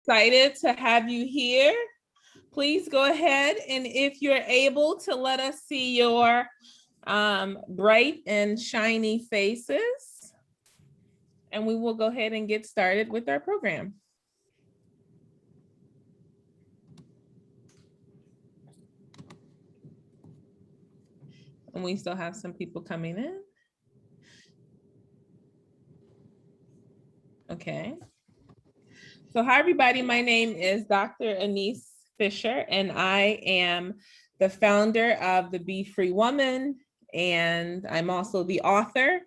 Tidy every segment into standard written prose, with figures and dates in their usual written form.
excited to have you here. Please go ahead, and if you're able to let us see your bright and shiny faces, and we will go ahead and get started with our program. And we still have some people coming in. Okay. So hi, everybody. My name is Dr. Annice Fisher, and I am the founder of the Be Free Woman, and I'm also the author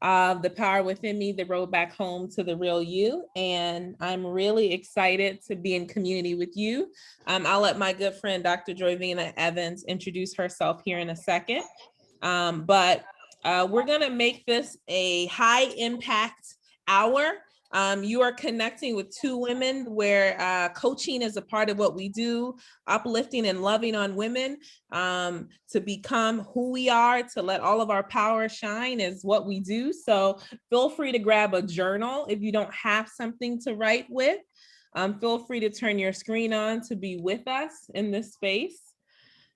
of The Power Within Me, The Road Back Home to the Real You. And I'm really excited to be in community with you. I'll let my good friend, Dr. Joyvina Evans, introduce herself here in a second. But we're gonna make this a high impact hour. You are connecting with two women where coaching is a part of what we do, uplifting and loving on women to become who we are, to let all of our power shine is what we do. So feel free to grab a journal if you don't have something to write with. Feel free to turn your screen on to be with us in this space.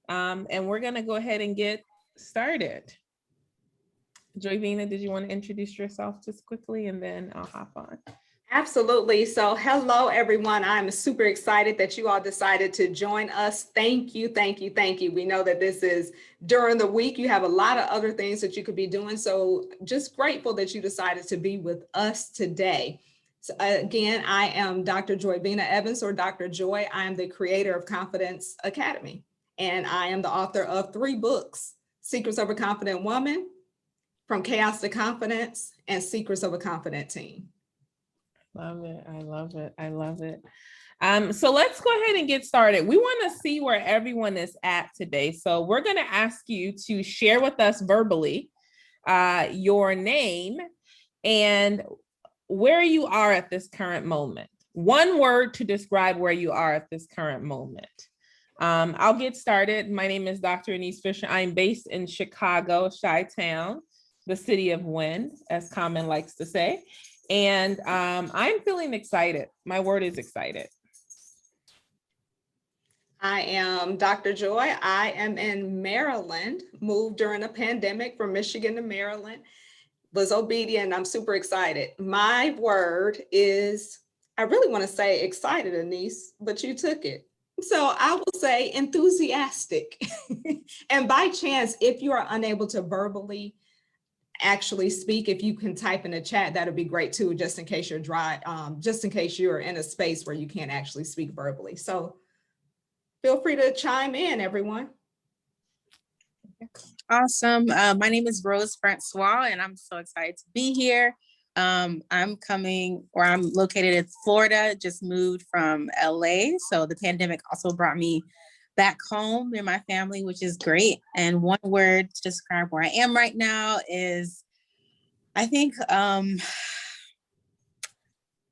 And we're gonna go ahead and get started. Joyvina, did you want to introduce yourself just quickly, and then I'll hop on? Absolutely. So hello, everyone. I'm super excited that you all decided to join us. Thank you, thank you, thank you. We know that this is during the week. You have a lot of other things that you could be doing. So just grateful that you decided to be with us today. So again, I am Dr. Joyvina Evans, or Dr. Joy. I am the creator of Confidence Academy, and I am the author of 3 books: Secrets of a Confident Woman, From Chaos to Confidence, and Secrets of a Confident Team. Love it. I love it. I love it. So let's go ahead and get started. We want to see where everyone is at today. So we're going to ask you to share with us verbally your name and where you are at this current moment. One word to describe where you are at this current moment. I'll get started. My name is Dr. Annice Fisher. I'm based in Chicago, Chi-Town, the city of wind, as Common likes to say. And I'm feeling excited. My word is excited. I am Dr. Joy. I am in Maryland, moved during the pandemic from Michigan to Maryland, was obedient. I'm super excited. My word is, I really want to say excited, Annice, but you took it. So I will say enthusiastic. And by chance, if you are unable to verbally actually speak, if you can type in the chat, that would be great too, just in case you're dry, just in case you're in a space where you can't actually speak verbally. So feel free to chime in, everyone. Awesome. My name is Rose Francois, and I'm so excited to be here. I'm located in Florida, just moved from LA. So the pandemic also brought me back home near my family, which is great. And one word to describe where I am right now is, I think,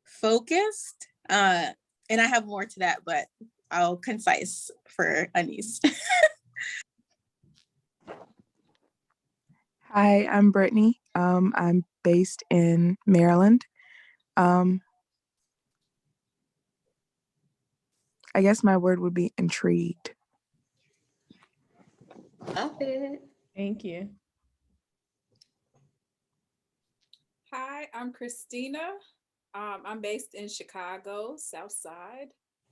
focused. And I have more to that, but I'll concise for Annice. Hi, I'm Brittany. I'm based in Maryland. I guess my word would be intrigued. Love it. Thank you. Hi, I'm Christina. I'm based in Chicago, South Side.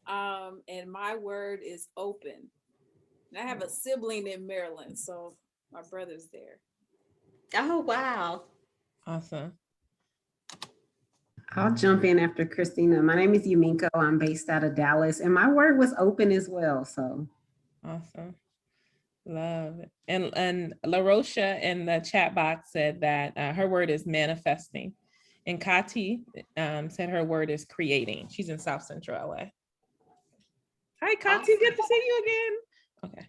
And my word is open. And I have a sibling in Maryland, so my brother's there. Oh, wow. Awesome. I'll jump in after Christina. My name is Yumiko. I'm based out of Dallas, and my word was open as well. So awesome. Love it. And LaRosha in the chat box said that her word is manifesting. And Kati said her word is creating. She's in South Central LA. Hi, Kati. Awesome. Good to see you again. Okay.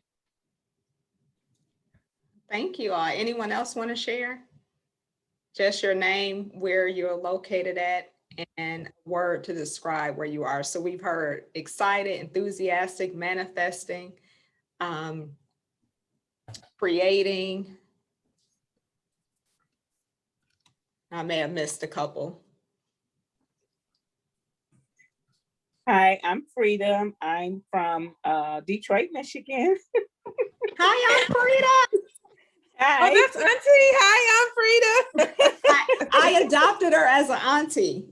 Thank you all. Anyone else want to share? Just your name, where you're located at, and word to describe where you are. So we've heard excited, enthusiastic, manifesting, creating. I may have missed a couple. Hi, I'm Frida. I'm from Detroit, Michigan. Hi, I'm Frida. Oh, Hi. that's Auntie. Hi, I'm Frida. I adopted her as an auntie.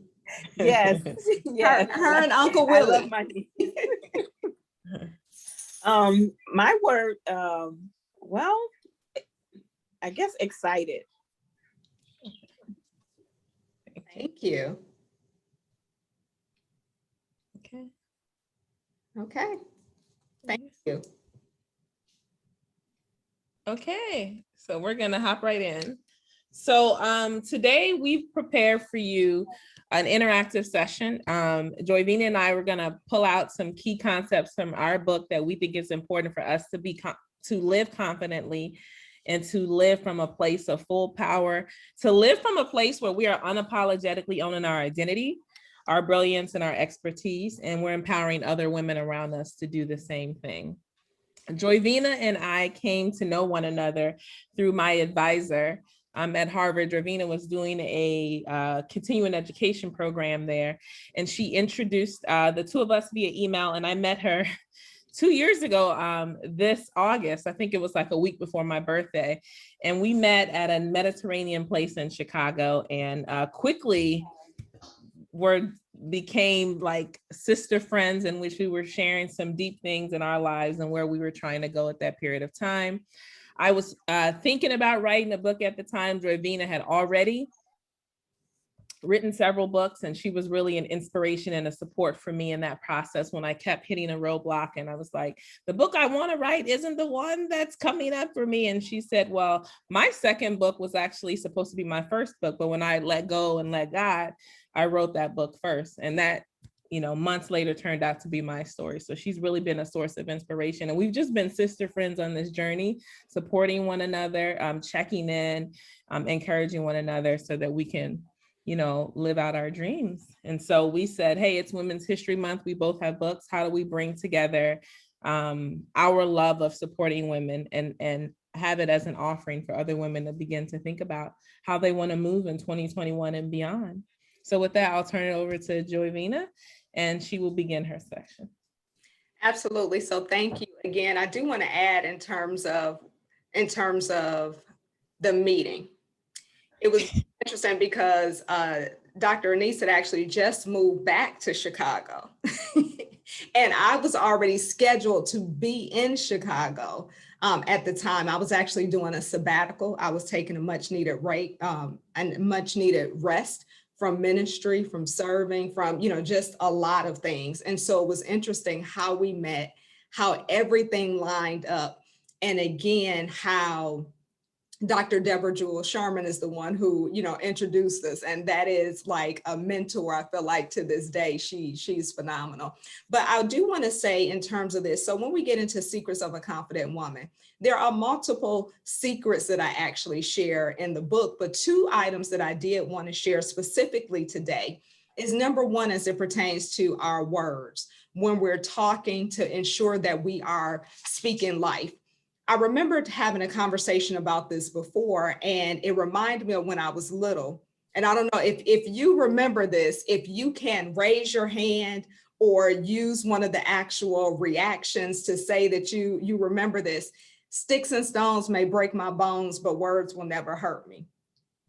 Yes, yes. Her and Uncle I love Willie. my my word, well, I guess excited. Thank you. Okay. Okay. Thank you. Okay, so we're gonna hop right in. So today we've prepared for you an interactive session. Joyvina and I were gonna pull out some key concepts from our book that we think is important for us to live confidently and to live from a place of full power, to live from a place where we are unapologetically owning our identity, our brilliance, and our expertise, and we're empowering other women around us to do the same thing. Joyvina and I came to know one another through my advisor at Harvard. Joyvina was doing a continuing education program there, and she introduced the two of us via email, and I met her 2 years ago this August. I think it was like a week before my birthday, and we met at a Mediterranean place in Chicago, and quickly became like sister friends, in which we were sharing some deep things in our lives and where we were trying to go at that period of time. I was thinking about writing a book at the time. Joyvina had already written several books, and she was really an inspiration and a support for me in that process when I kept hitting a roadblock. And I was like, the book I want to write isn't the one that's coming up for me. And she said, well, my second book was actually supposed to be my first book, but when I let go and let God, I wrote that book first. And that, months later turned out to be my story. So she's really been a source of inspiration. And we've just been sister friends on this journey, supporting one another, checking in, encouraging one another so that we can, live out our dreams. And so we said, hey, it's Women's History Month. We both have books. How do we bring together our love of supporting women and have it as an offering for other women to begin to think about how they want to move in 2021 and beyond. So with that, I'll turn it over to Joyvina, and she will begin her section. Absolutely. So thank you again. I do want to add in terms of the meeting. It was interesting because Dr. Annice had actually just moved back to Chicago. And I was already scheduled to be in Chicago at the time. I was actually doing a sabbatical. I was taking a much needed break and much needed rest from ministry, from serving, from, just a lot of things. And so it was interesting how we met, how everything lined up. And again, how Dr. Deborah Jewel Sherman is the one who, introduced us. And that is like a mentor. I feel like to this day, she's phenomenal. But I do want to say in terms of this, so when we get into Secrets of a Confident Woman, there are multiple secrets that I actually share in the book, but two items that I did want to share specifically today is number one, as it pertains to our words, when we're talking to ensure that we are speaking life. I remembered having a conversation about this before, and it reminded me of when I was little. And I don't know if you remember this, if you can raise your hand or use one of the actual reactions to say that you remember this. Sticks and stones may break my bones, but words will never hurt me.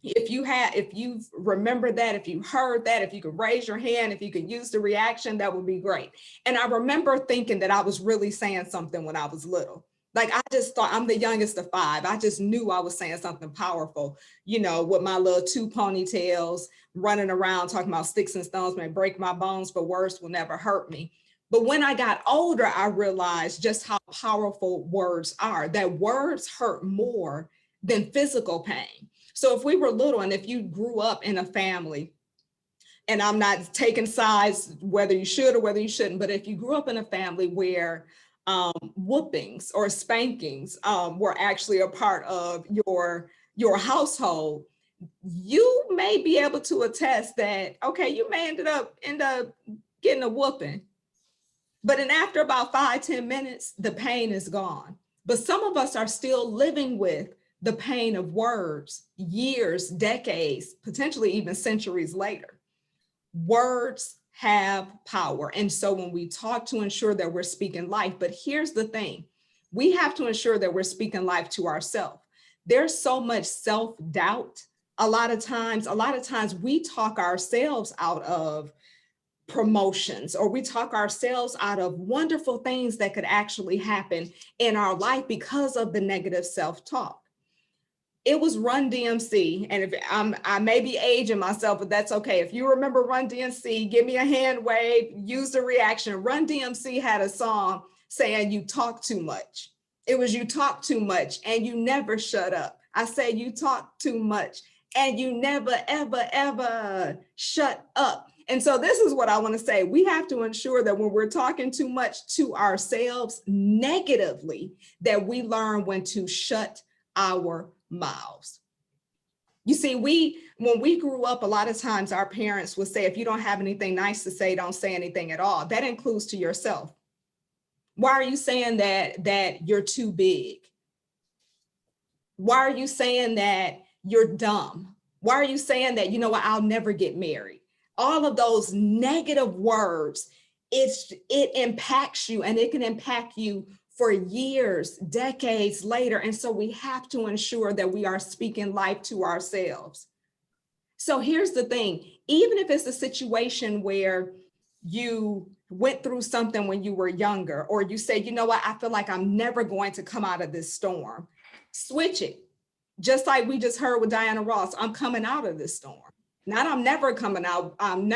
If you remember that, if you heard that, if you could raise your hand, if you could use the reaction, that would be great. And I remember thinking that I was really saying something when I was little. Like, I just thought, I'm the youngest of five. I just knew I was saying something powerful, with my little two ponytails, running around talking about sticks and stones may break my bones, but words will never hurt me. But when I got older, I realized just how powerful words are, that words hurt more than physical pain. So if we were little, and if you grew up in a family, and I'm not taking sides whether you should or whether you shouldn't, but if you grew up in a family where whoopings or spankings were actually a part of your household, you may be able to attest that, okay, you may end up getting a whooping, but then after about 5-10 minutes, the pain is gone. But some of us are still living with the pain of words, years, decades, potentially even centuries later. Words have power. And so when we talk to ensure that we're speaking life, but here's the thing, we have to ensure that we're speaking life to ourselves. There's so much self-doubt. A lot of times we talk ourselves out of promotions, or we talk ourselves out of wonderful things that could actually happen in our life because of the negative self-talk. It was Run DMC, and if I may be aging myself, but that's okay. If you remember Run DMC, give me a hand wave, use the reaction. Run DMC had a song saying you talk too much. It was you talk too much and you never shut up. I say you talk too much and you never, ever, ever shut up. And so this is what I want to say. We have to ensure that when we're talking too much to ourselves negatively, that we learn when to shut our mouths. You see, when we grew up, a lot of times our parents would say, if you don't have anything nice to say, don't say anything at all. That includes to yourself. Why are you saying that you're too big? Why are you saying that you're dumb? Why are you saying that, you know what, I'll never get married? All of those negative words, it impacts you, and it can impact you for years, decades later. And so we have to ensure that we are speaking life to ourselves. So here's the thing, even if it's a situation where you went through something when you were younger, or you say, you know what, I feel like I'm never going to come out of this storm, switch it. Just like we just heard with Diana Ross, I'm coming out of this storm. Not I'm never coming out, I'm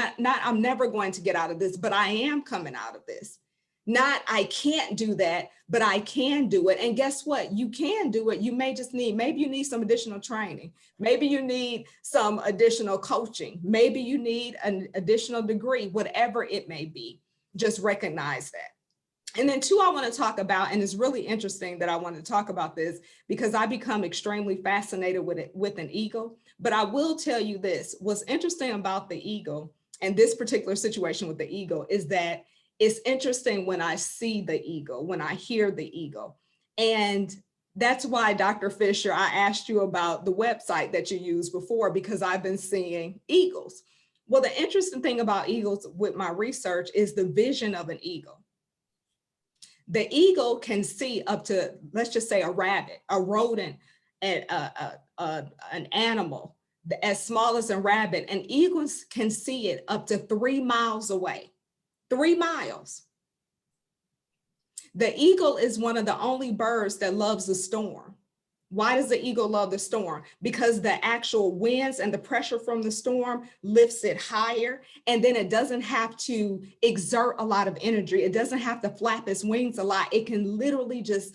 never going to get out of this, but I am coming out of this. Not I can't do that, but I can do it. And guess what? You can do it. You may just need, maybe you need some additional training. Maybe you need some additional coaching. Maybe you need an additional degree, whatever it may be. Just recognize that. And then two, I want to talk about, and it's really interesting that I want to talk about this because I become extremely fascinated with it, with an eagle. But I will tell you this, what's interesting about the eagle and this particular situation with the eagle is that it's interesting when I see the eagle, when I hear the eagle. And that's why, Dr. Fisher, I asked you about the website that you used before, because I've been seeing eagles. Well, the interesting thing about eagles with my research is the vision of an eagle. The eagle can see up to, let's just say, a rabbit, a rodent, an animal as small as a rabbit, and eagles can see it up to 3 miles away. 3 miles. The eagle is one of the only birds that loves the storm. Why does the eagle love the storm? Because the actual winds and the pressure from the storm lifts it higher, and then it doesn't have to exert a lot of energy. It doesn't have to flap its wings a lot. It can literally just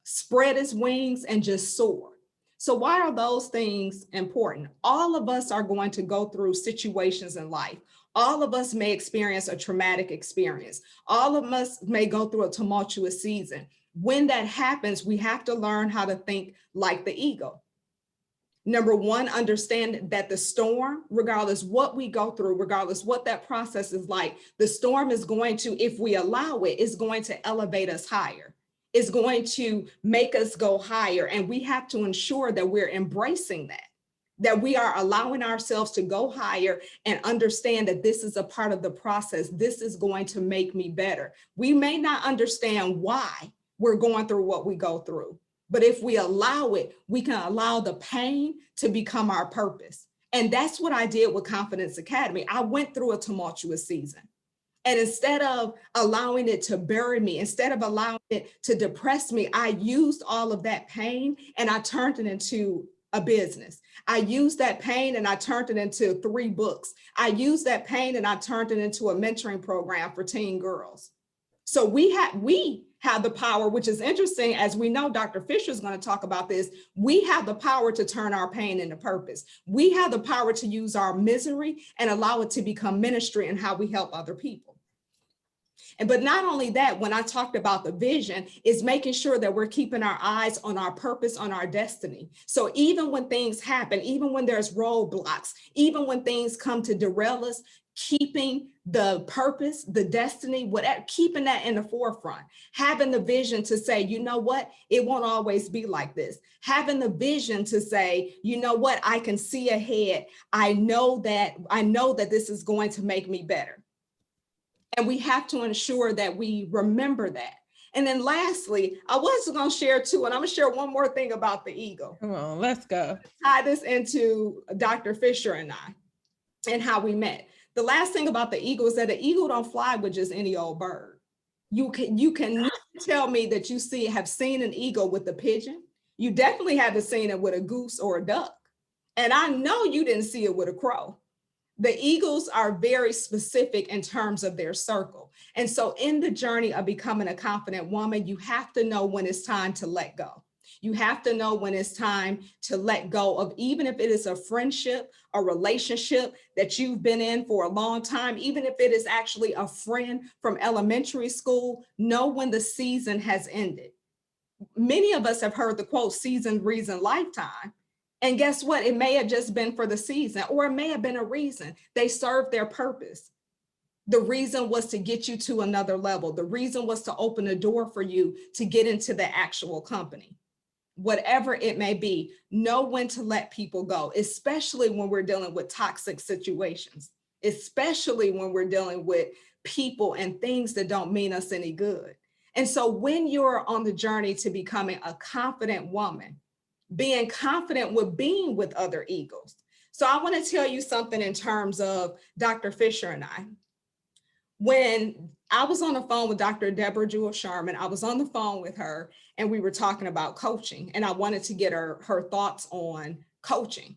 spread its wings and just soar. So why are those things important? All of us are going to go through situations in life. All of us may experience a traumatic experience. All of us may go through a tumultuous season. When that happens, we have to learn how to think like the eagle. Number one, understand that the storm, regardless what we go through, regardless what that process is like, the storm is going to, if we allow it, is going to elevate us higher. It's going to make us go higher. And we have to ensure that we're embracing that we are allowing ourselves to go higher and understand that this is a part of the process. This is going to make me better. We may not understand why we're going through what we go through, but if we allow it, we can allow the pain to become our purpose. And that's what I did with Confidence Academy. I went through a tumultuous season. And instead of allowing it to bury me, instead of allowing it to depress me, I used all of that pain and I turned it into a business. I used that pain and I turned it into 3 books. I used that pain and I turned it into a mentoring program for teen girls. So we have the power, which is interesting, as we know, Dr. Fisher is going to talk about this. We have the power to turn our pain into purpose. We have the power to use our misery and allow it to become ministry and how we help other people. But not only that, when I talked about the vision, is making sure that we're keeping our eyes on our purpose, on our destiny. So even when things happen, even when there's roadblocks, even when things come to derail us, keeping the purpose, the destiny, whatever, keeping that in the forefront, having the vision to say, you know what, it won't always be like this. Having the vision to say, you know what, I can see ahead. I know that this is going to make me better. And we have to ensure that we remember that. And then lastly, I was going to share too, and I'm going to share one more thing about the eagle. Come on, let's go. Tie this into Dr. Fisher and I and how we met. The last thing about the eagle is that the eagle don't fly with just any old bird. You can tell me that you have seen an eagle with a pigeon. You definitely haven't seen it with a goose or a duck. And I know you didn't see it with a crow. The eagles are very specific in terms of their circle. And so in the journey of becoming a confident woman, you have to know when it's time to let go. You have to know when it's time to let go of, even if it is a friendship, a relationship that you've been in for a long time, even if it is actually a friend from elementary school, know when the season has ended. Many of us have heard the quote, season, reason, lifetime. And guess what? It may have just been for the season, or it may have been a reason. They served their purpose. The reason was to get you to another level. The reason was to open a door for you to get into the actual company. Whatever it may be, know when to let people go, especially when we're dealing with toxic situations, especially when we're dealing with people and things that don't mean us any good. And so when you're on the journey to becoming a confident woman, being confident with being with other eagles. So I want to tell you something in terms of Dr. Fisher and I. When I was on the phone with Dr. Deborah Jewel Sherman, I was on the phone with her and we were talking about coaching, and I wanted to get her thoughts on coaching.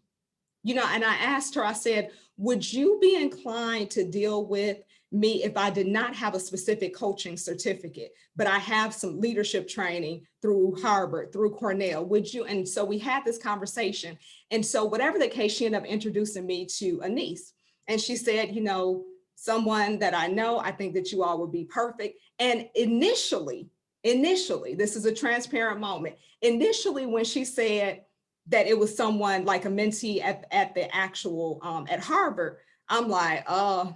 And I asked her, I said, would you be inclined to deal with me if I did not have a specific coaching certificate, but I have some leadership training through Harvard, through Cornell, would you? And so we had this conversation. And so whatever the case, she ended up introducing me to Annice. And she said, someone that I know, I think that you all would be perfect. And initially, this is a transparent moment. Initially, when she said that it was someone like a mentee at the actual, at Harvard, I'm like, oh,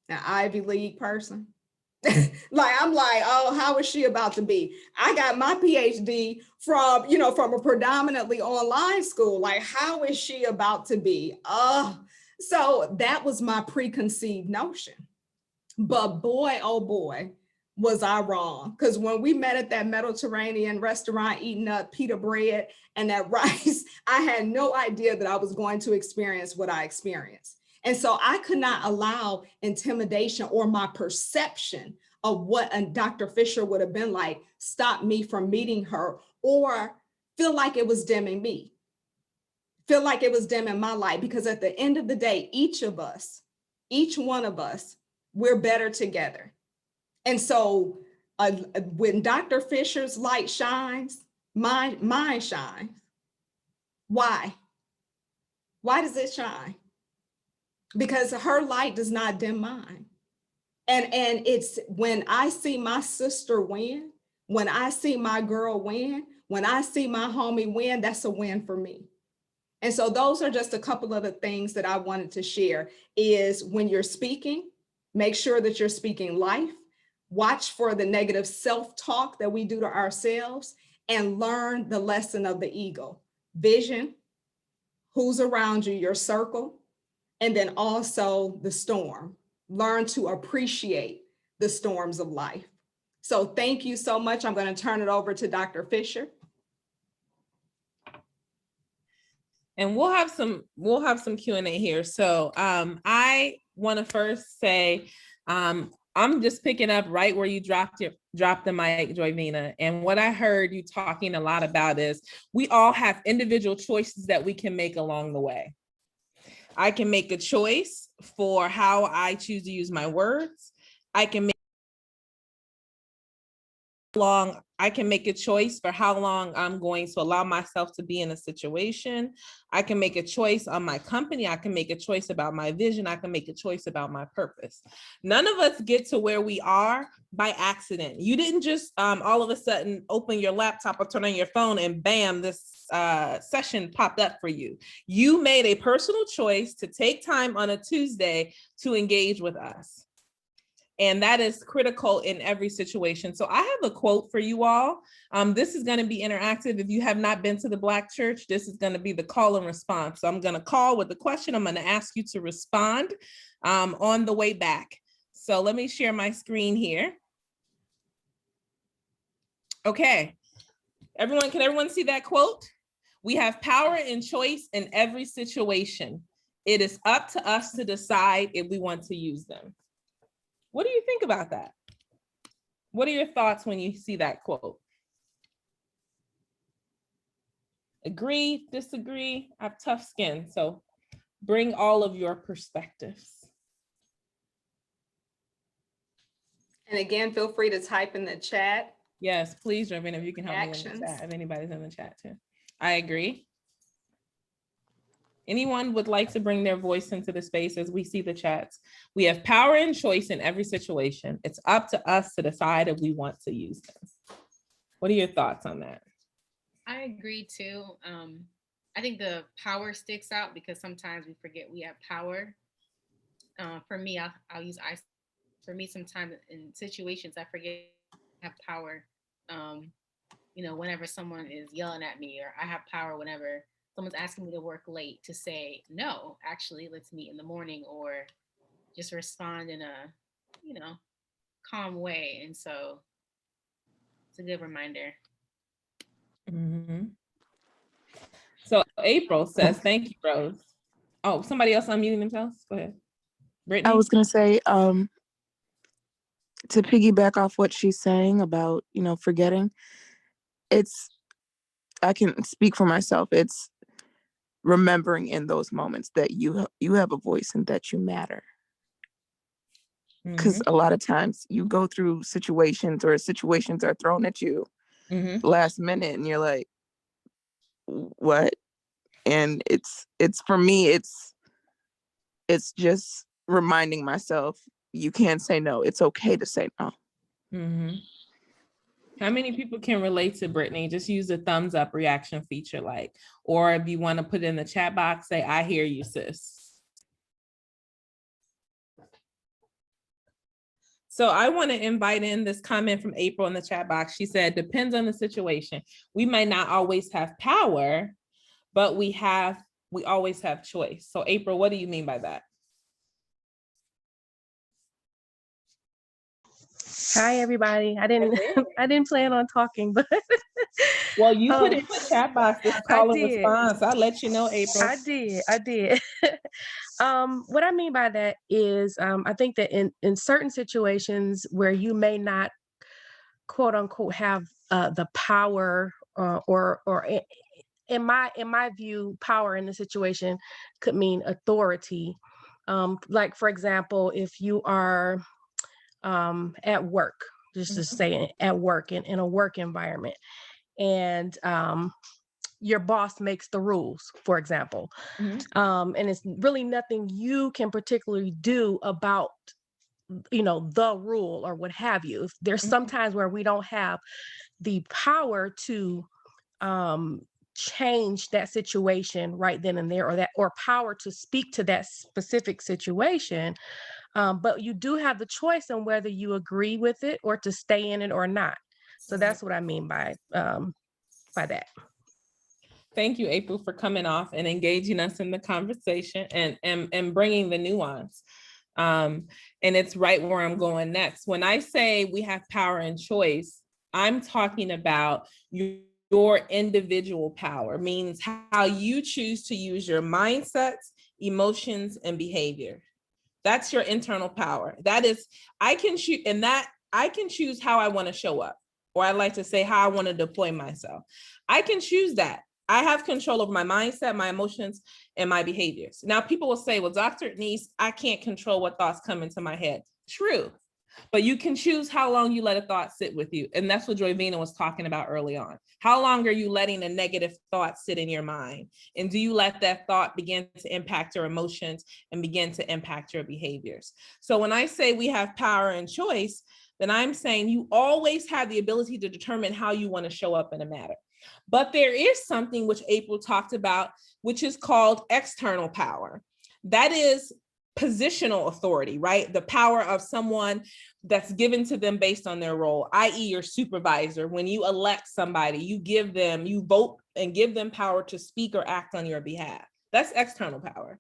an Ivy League person. I'm like, oh, how is she about to be? I got my PhD from a predominantly online school. Like, how is she about to be? So that was my preconceived notion. But boy, oh boy, was I wrong. Because when we met at that Mediterranean restaurant eating up pita bread and that rice, I had no idea that I was going to experience what I experienced. And so I could not allow intimidation or my perception of what a Dr. Fisher would have been like stop me from meeting her or feel like it was dimming me, feel like it was dimming my light. Because at the end of the day, each one of us, we're better together. And so when Dr. Fisher's light shines, mine shines. Why? Why does it shine? Because her light does not dim mine. And it's when I see my sister win, when I see my girl win, when I see my homie win, that's a win for me. And so those are just a couple of the things that I wanted to share is when you're speaking, make sure that you're speaking life, watch for the negative self-talk that we do to ourselves, and learn the lesson of the eagle. Vision, who's around you, your circle, and then also the storm. Learn to appreciate the storms of life. So thank you so much. I'm going to turn it over to Dr. Fisher. And we'll have some Q&A here. So I want to first say, I'm just picking up right where you dropped the mic, Joyvina. And what I heard you talking a lot about is we all have individual choices that we can make along the way. I can make a choice for how I choose to use my words. I can make a choice for how long I'm going to allow myself to be in a situation. I can make a choice on my company. I can make a choice about my vision. I can make a choice about my purpose. None of us get to where we are by accident. You didn't just all of a sudden open your laptop or turn on your phone and bam, this session popped up for you. You made a personal choice to take time on a Tuesday to engage with us. And that is critical in every situation. So I have a quote for you all. This is going to be interactive. If you have not been to the Black church, this is going to be the call and response. So I'm going to call with the question. I'm going to ask you to respond on the way back. So let me share my screen here. Okay, everyone, can everyone see that quote? We have power and choice in every situation. It is up to us to decide if we want to use them. What do you think about that? What are your thoughts when you see that quote? Agree, disagree? I have tough skin, so bring all of your perspectives. And again, feel free to type in the chat. Yes, please, Joyvina, if you can help me with the Reactions. chat, if anybody's in the chat too. I agree. Anyone would like to bring their voice into the space as we see the chats? We have power and choice in every situation. It's up to us to decide if we want to use them. What are your thoughts on that? I agree too. I think the power sticks out because sometimes we forget we have power. For me, I'll use I. For me, sometimes in situations I forget I have power. Whenever someone is yelling at me, or I have power whenever someone's asking me to work late, to say no, actually, let's meet in the morning, or just respond in a, calm way. And so it's a good reminder. Mm-hmm. So April says, thank you, Rose. Oh, somebody else unmuting themselves? Go ahead. Brittany? I was gonna say, to piggyback off what she's saying about, forgetting, I can speak for myself. It's remembering in those moments that you have a voice and that you matter. Because a lot of times you go through situations, or situations are thrown at you last minute, and you're like, what? And it's for me, it's just reminding myself, you can't say no. It's okay to say no. How many people can relate to Brittany? Just use the thumbs up reaction feature, or if you want to put it in the chat box, say, I hear you, sis. So I want to invite in this comment from April in the chat box. She said, depends on the situation. We might not always have power, but we always have choice. So April, what do you mean by that? Hi, everybody. I didn't plan on talking, but well, you put it in the chat box, this call and response. I'll let you know, April. I did. What I mean by that is, I think that in certain situations where you may not, quote unquote, have the power, or in my view, power in the situation could mean authority. Like, for example, if you are at work, just to say at work, in a work environment, and your boss makes the rules, for example, and it's really nothing you can particularly do about the rule or what have you. There's sometimes where we don't have the power to change that situation right then and there, or power to speak to that specific situation. But you do have the choice on whether you agree with it or to stay in it or not. So that's what I mean by that. Thank you, April, for coming off and engaging us in the conversation and bringing the nuance. And it's right where I'm going next. When I say we have power and choice, I'm talking about your individual power, means how you choose to use your mindsets, emotions, and behavior. That's your internal power. That is, I can choose how I want to show up, or I like to say how I want to deploy myself. I can choose that. I have control over my mindset, my emotions, and my behaviors. Now, people will say, well, Dr. Annice, I can't control what thoughts come into my head. True, but you can choose how long you let a thought sit with you. And that's what Joyvina was talking about early on. How long are you letting a negative thought sit in your mind? And do you let that thought begin to impact your emotions and begin to impact your behaviors? So when I say we have power and choice, then I'm saying you always have the ability to determine how you want to show up in a matter. But there is something which April talked about, which is called external power. That is positional authority, right? The power of someone that's given to them based on their role, i.e. your supervisor. When you elect somebody, you vote and give them power to speak or act on your behalf. That's external power.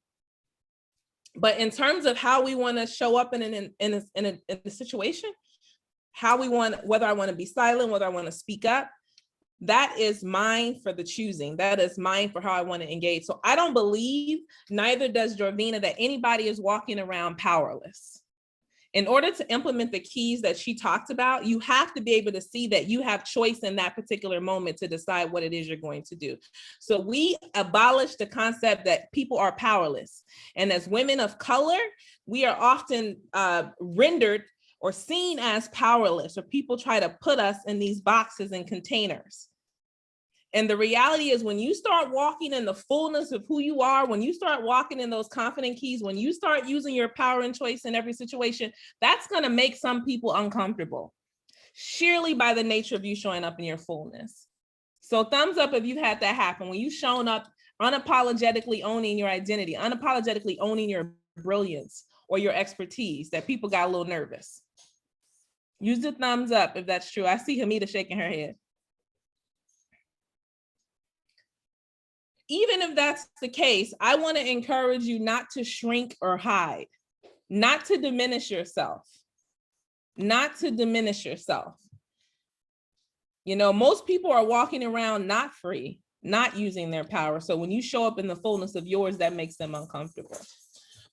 But in terms of how we want to show up in a situation, how we want, whether I want to be silent, whether I want to speak up, that is mine for the choosing. That is mine for how I want to engage. So I don't believe, neither does Joyvina, that anybody is walking around powerless. In order to implement the keys that she talked about, you have to be able to see that you have choice in that particular moment to decide what it is you're going to do. So we abolish the concept that people are powerless. And as women of color, we are often rendered or seen as powerless, or people try to put us in these boxes and containers. And the reality is, when you start walking in the fullness of who you are, when you start walking in those confident keys, when you start using your power and choice in every situation, that's going to make some people uncomfortable, sheerly by the nature of you showing up in your fullness. So thumbs up if you've had that happen, when you've shown up unapologetically owning your identity, unapologetically owning your brilliance or your expertise, that people got a little nervous. Use the thumbs up if that's true. I see Hamida shaking her head. Even if that's the case, I want to encourage you not to shrink or hide, not to diminish yourself, not to diminish yourself. You know, most people are walking around not free, not using their power. So when you show up in the fullness of yours, that makes them uncomfortable.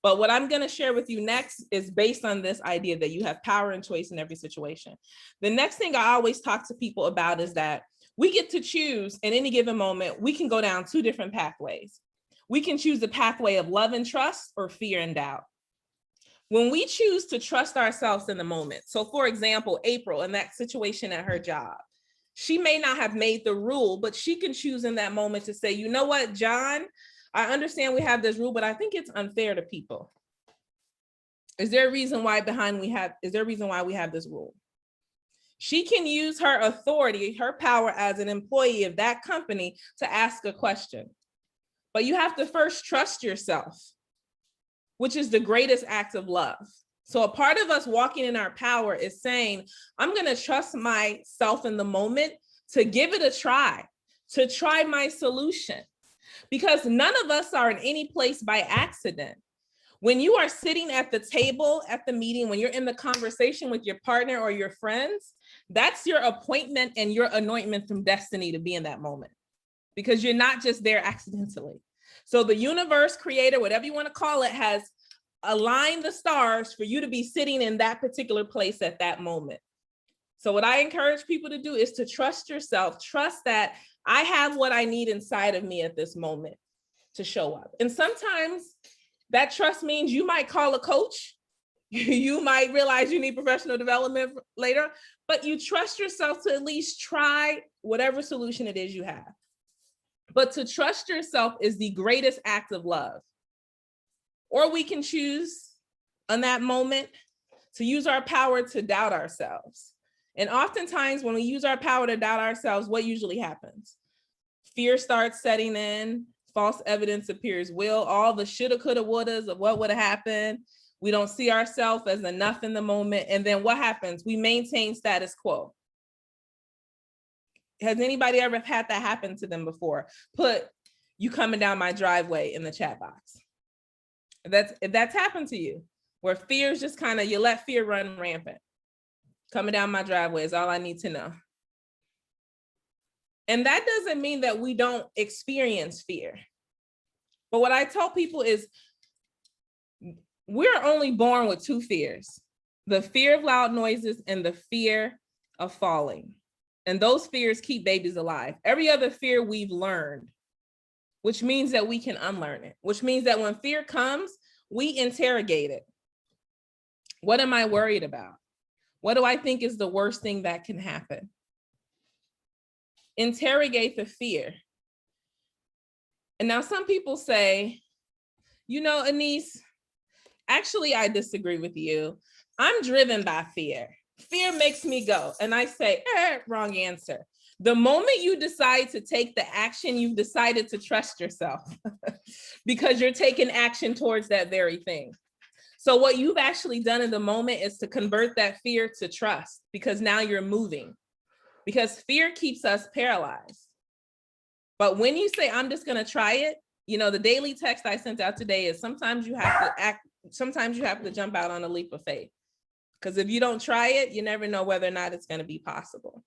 But what I'm going to share with you next is based on this idea that you have power and choice in every situation. The next thing I always talk to people about is that we get to choose in any given moment. We can go down two different pathways. We can choose the pathway of love and trust or fear and doubt. When we choose to trust ourselves in the moment, so for example, April in that situation at her job, she may not have made the rule, but she can choose in that moment to say, you know what, John, I understand we have this rule, but I think it's unfair to people. Is there a reason why we have this rule? She can use her authority, her power as an employee of that company to ask a question. But you have to first trust yourself, which is the greatest act of love. So a part of us walking in our power is saying, I'm going to trust myself in the moment to give it a try, to try my solution. Because none of us are in any place by accident. When you are sitting at the table, at the meeting, when you're in the conversation with your partner or your friends, that's your appointment and your anointment from destiny to be in that moment, because you're not just there accidentally. So the universe, creator, whatever you want to call it, has aligned the stars for you to be sitting in that particular place at that moment. So what I encourage people to do is to trust yourself, trust that I have what I need inside of me at this moment to show up. And sometimes that trust means you might call a coach. You might realize you need professional development later, but you trust yourself to at least try whatever solution it is you have. But to trust yourself is the greatest act of love. Or we can choose on that moment to use our power to doubt ourselves. And oftentimes when we use our power to doubt ourselves, what usually happens? Fear starts setting in, false evidence appears real, all the shoulda, coulda, wouldas of what would have happened. We don't see ourselves as enough in the moment. And then what happens? We maintain status quo. Has anybody ever had that happen to them before? Put "you coming down my driveway" in the chat box. If that's happened to you, where fear is just kind of, you let fear run rampant. Coming down my driveway is all I need to know. And that doesn't mean that we don't experience fear. But what I tell people is we're only born with two fears: the fear of loud noises and the fear of falling. And those fears keep babies alive. Every other fear we've learned, which means that we can unlearn it, which means that when fear comes, we interrogate it. What am I worried about? What do I think is the worst thing that can happen? Interrogate the fear. And now some people say, you know, Annice, actually, I disagree with you. I'm driven by fear. Fear makes me go. And I say, wrong answer. The moment you decide to take the action, you've decided to trust yourself because you're taking action towards that very thing. So what you've actually done in the moment is to convert that fear to trust, because now you're moving, because fear keeps us paralyzed. But when you say, I'm just going to try it, you know, the daily text I sent out today is sometimes you have to sometimes you have to jump out on a leap of faith. Because if you don't try it, you never know whether or not it's going to be possible.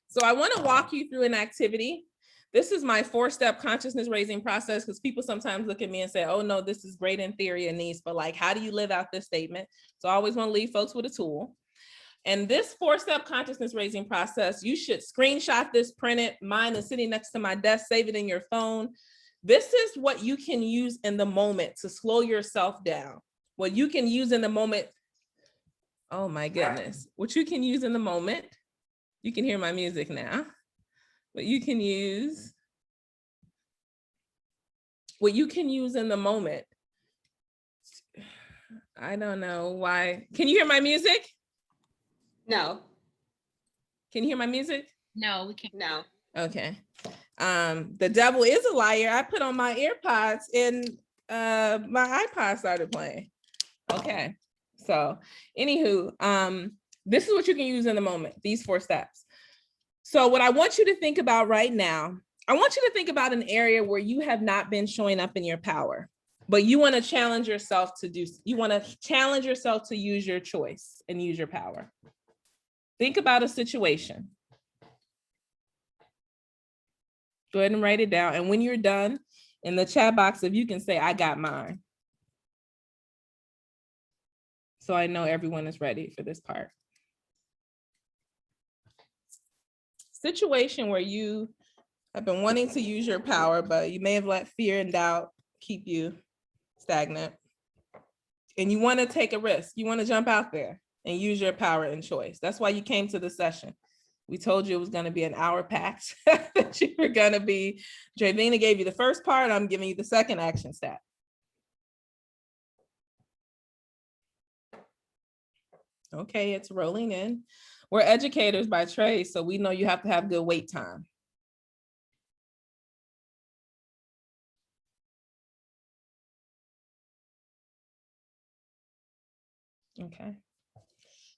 So I want to walk you through an activity. This is my 4-step consciousness raising process, because people sometimes look at me and say, oh no, this is great in theory, Annice, but like, how do you live out this statement? So I always want to leave folks with a tool. And this 4-step consciousness raising process, you should screenshot this, print it. Mine is sitting next to my desk, save it in your phone. This is what you can use in the moment to slow yourself down. What you can use in the moment. Oh my goodness. What you can use in the moment. You can hear my music now. What you can use in the moment. I don't know why. Can you hear my music? No. Can you hear my music? No, we can't. No. Okay. The devil is a liar. I put on my AirPods and my iPod started playing. Okay. So anywho, this is what you can use in the moment, these 4 steps. So what I want you to think about right now, I want you to think about an area where you have not been showing up in your power, but you want to challenge yourself to use your choice and use your power. Think about a situation. Go ahead and write it down. And when you're done, in the chat box, if you can say, I got mine. So I know everyone is ready for this part. Situation where you have been wanting to use your power, but you may have let fear and doubt keep you stagnant. And you want to take a risk. You want to jump out there and use your power and choice. That's why you came to the session. We told you it was going to be an hour packed, that you were going to be. Joyvina gave you the first part. I'm giving you the second action step. Okay, it's rolling in. We're educators by trade, so we know you have to have good wait time. Okay.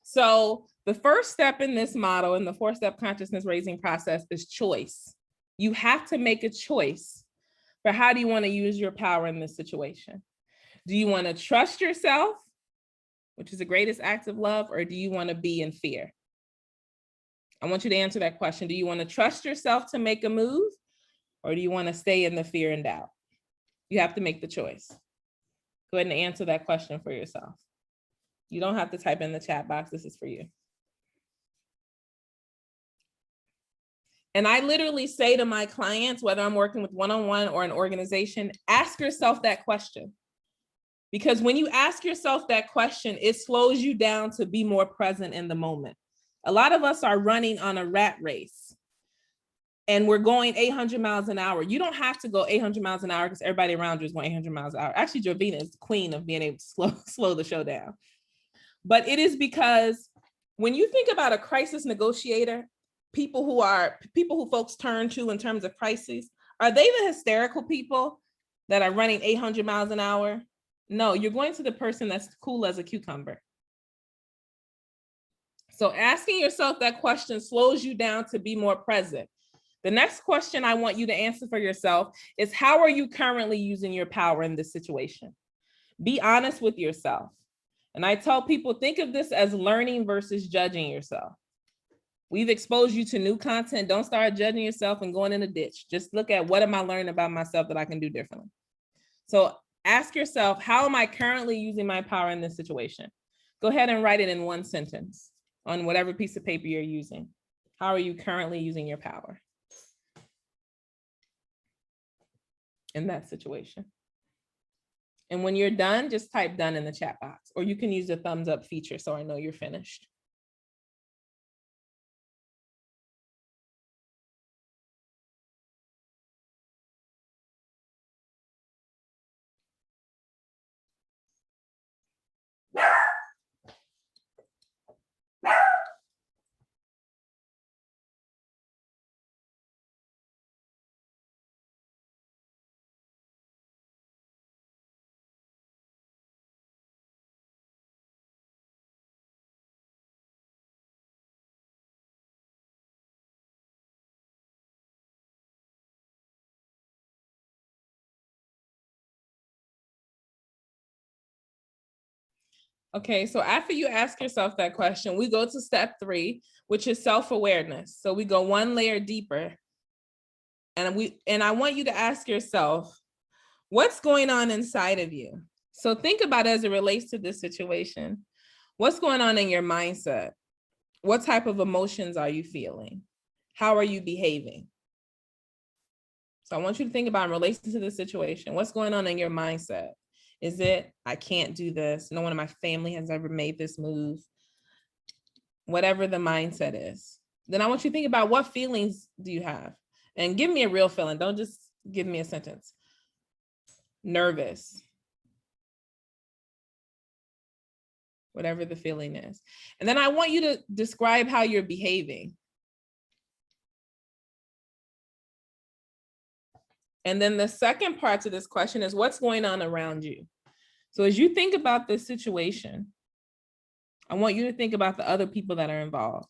So the first step in this model, in the 4-step consciousness raising process, is choice. You have to make a choice for how do you want to use your power in this situation. Do you want to trust yourself, which is the greatest act of love, or do you want to be in fear? I want you to answer that question. Do you want to trust yourself to make a move, or do you want to stay in the fear and doubt? You have to make the choice. Go ahead and answer that question for yourself. You don't have to type in the chat box. This is for you. And I literally say to my clients, whether I'm working with one-on-one or an organization, ask yourself that question. Because when you ask yourself that question, it slows you down to be more present in the moment. A lot of us are running on a rat race and we're going 800 miles an hour. You don't have to go 800 miles an hour because everybody around you is going 800 miles an hour. Actually, Joyvina is the queen of being able to slow the show down. But it is because when you think about a crisis negotiator, people who folks turn to in terms of crises, are they the hysterical people that are running 800 miles an hour? No, you're going to the person that's cool as a cucumber. So asking yourself that question slows you down to be more present. The next question I want you to answer for yourself is, how are you currently using your power in this situation? Be honest with yourself. And I tell people, think of this as learning versus judging yourself. We've exposed you to new content. Don't start judging yourself and going in a ditch. Just look at, what am I learning about myself that I can do differently? So ask yourself, how am I currently using my power in this situation? Go ahead and write it in one sentence on whatever piece of paper you're using. How are you currently using your power in that situation? And when you're done, just type done in the chat box, or you can use the thumbs up feature so I know you're finished. Okay, so after you ask yourself that question, we go to step 3, which is self-awareness. So we go one layer deeper. And I want you to ask yourself, what's going on inside of you? So think about it as it relates to this situation. What's going on in your mindset? What type of emotions are you feeling? How are you behaving? So I want you to think about in relation to this situation. What's going on in your mindset? Is it, I can't do this. No one in my family has ever made this move. Whatever the mindset is. Then I want you to think about what feelings do you have? And give me a real feeling. Don't just give me a sentence. Nervous. Whatever the feeling is. And then I want you to describe how you're behaving. And then the second part to this question is what's going on around you? So as you think about this situation, I want you to think about the other people that are involved.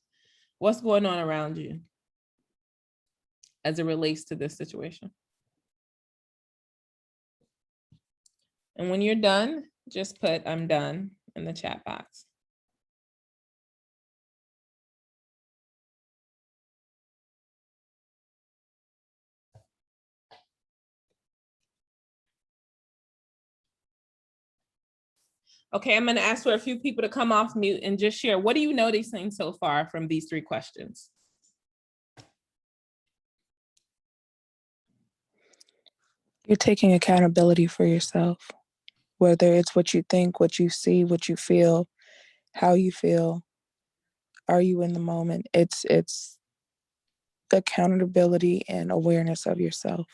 What's going on around you as it relates to this situation? And when you're done, just put I'm done in the chat box. Okay, I'm going to ask for a few people to come off mute and just share. What are you noticing so far from these 3 questions? You're taking accountability for yourself, whether it's what you think, what you see, what you feel, how you feel. Are you in the moment? It's accountability and awareness of yourself.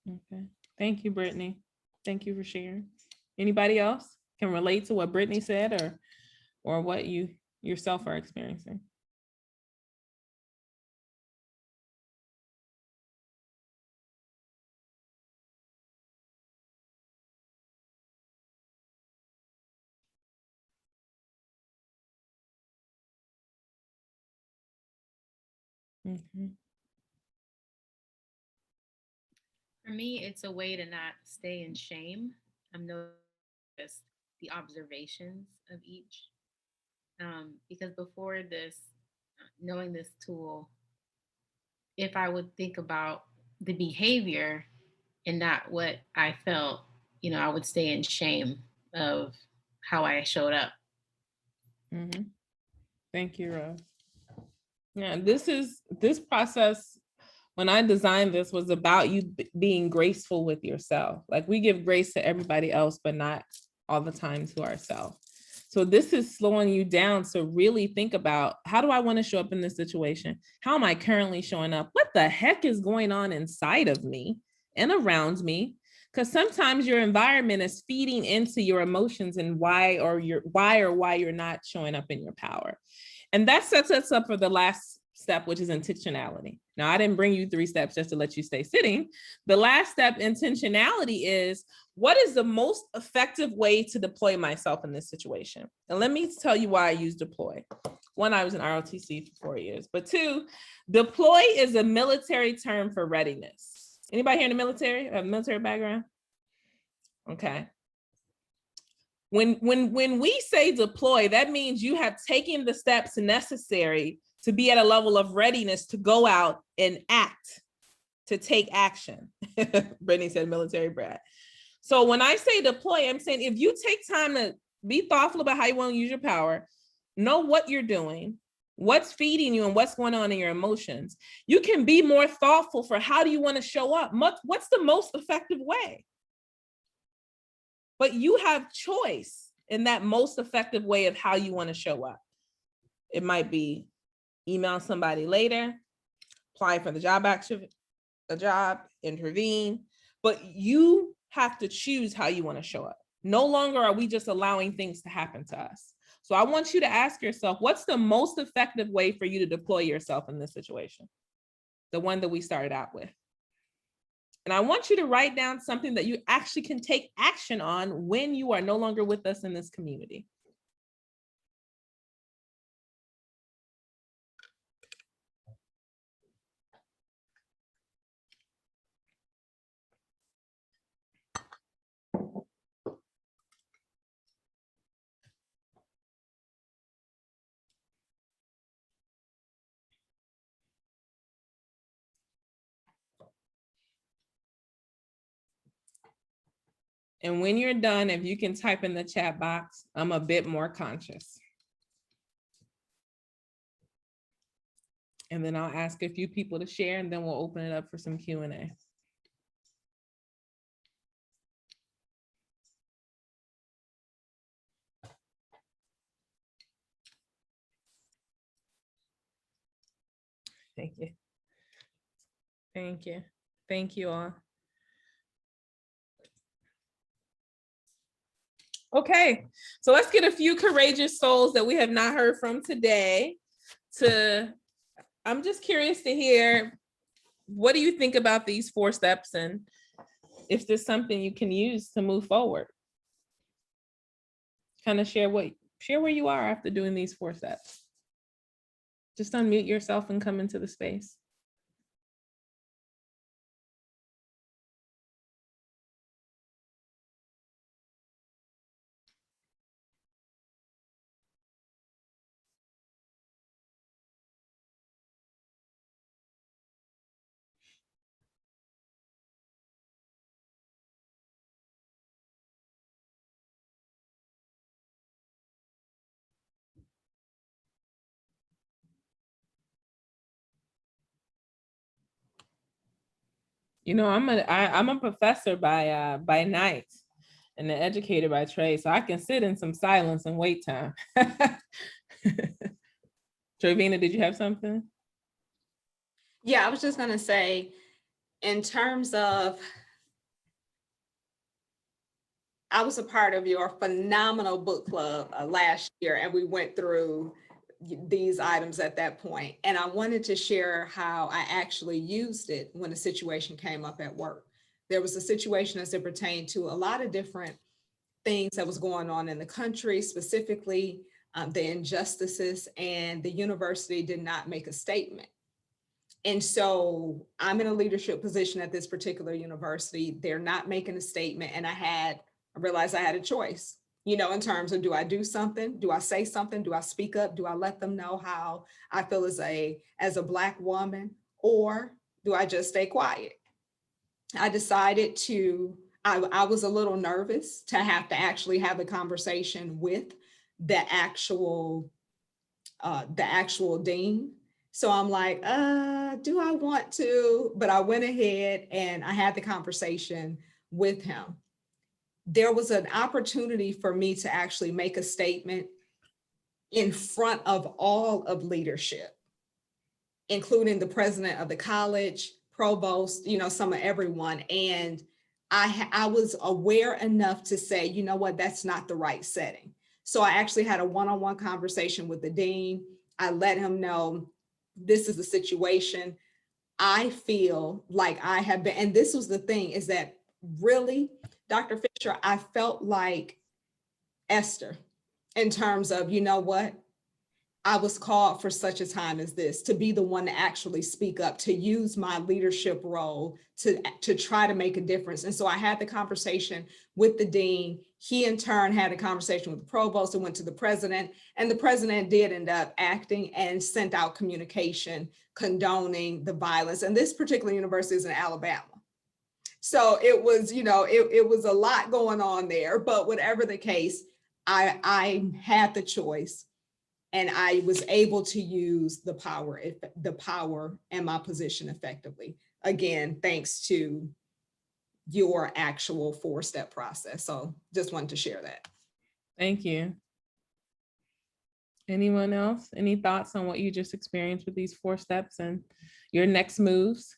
Okay, thank you, Brittany. Thank you for sharing. Anybody else can relate to what Brittany said or what you yourself are experiencing? Mhm. For me, it's a way to not stay in shame. I'm noticed the observations of each. Because before this, knowing this tool, if I would think about the behavior and not what I felt, I would stay in shame of how I showed up. Mhm. Thank you, Rose. Yeah, this process, when I designed this, was about you being graceful with yourself. Like we give grace to everybody else, but not all the time to ourselves. So this is slowing you down to really think about, how do I want to show up in this situation? How am I currently showing up? What the heck is going on inside of me and around me? Because sometimes your environment is feeding into your emotions and why you're not showing up in your power. And that sets us up for the last step, which is intentionality. Now, I didn't bring you 3 steps just to let you stay sitting. The last step, intentionality, is what is the most effective way to deploy myself in this situation? And let me tell you why I use deploy. 1, I was in ROTC for 4 years, but 2, deploy is a military term for readiness. Anybody here in the military, have a military background? Okay. When we say deploy, that means you have taken the steps necessary to be at a level of readiness to go out and act, to take action. Brittany said military brat. So when I say deploy, I'm saying if you take time to be thoughtful about how you want to use your power, know what you're doing, what's feeding you and what's going on in your emotions, you can be more thoughtful for how do you want to show up? What's the most effective way? But you have choice in that most effective way of how you want to show up. It might be email somebody later, apply for the job, intervene, but you have to choose how you want to show up. No longer are we just allowing things to happen to us. So I want you to ask yourself, what's the most effective way for you to deploy yourself in this situation? The one that we started out with. And I want you to write down something that you actually can take action on when you are no longer with us in this community. And when you're done, if you can type in the chat box, I'm a bit more conscious. And then I'll ask a few people to share, and then we'll open it up for some Q&A. Thank you. Thank you. Thank you all. Okay, so let's get a few courageous souls that we have not heard from today I'm just curious to hear, what do you think about these 4 steps, and if there's something you can use to move forward? Kind of share where you are after doing these 4 steps. Just unmute yourself and come into the space. You know, I'm a professor by night and an educator by trade, so I can sit in some silence and wait time. Joyvina, did you have something? Yeah, I was just gonna say, in terms of, I was a part of your phenomenal book club last year, and we went through these items at that point. And I wanted to share how I actually used it when a situation came up at work. There was a situation as it pertained to a lot of different things that was going on in the country, specifically the injustices, and the university did not make a statement. And so I'm in a leadership position at this particular university. They're not making a statement. And I realized I had a choice, you know, in terms of, do I do something? Do I say something? Do I speak up? Do I let them know how I feel as a Black woman? Or do I just stay quiet? I decided I was a little nervous to have to actually have a conversation with the actual dean. So I'm like, do I want to? But I went ahead and I had the conversation with him. There was an opportunity for me to actually make a statement in front of all of leadership, including the president of the college, provost, you know, some of everyone. And I was aware enough to say, you know what, that's not the right setting. So I actually had a one-on-one conversation with the dean. I let him know, this is the situation. I feel like I have been, and this was the thing, is that really, Dr. Fisher, I felt like Esther in terms of, you know what, I was called for such a time as this, to be the one to actually speak up, to use my leadership role to try to make a difference. And so I had the conversation with the dean. He in turn had a conversation with the provost and went to the president. And the president did end up acting and sent out communication condoning the violence. And this particular university is in Alabama. So it was, you know, it was a lot going on there. But whatever the case, I had the choice. And I was able to use the power and my position effectively. Again, thanks to your actual 4-step process. So just wanted to share that. Thank you. Anyone else? Any thoughts on what you just experienced with these 4 steps and your next moves?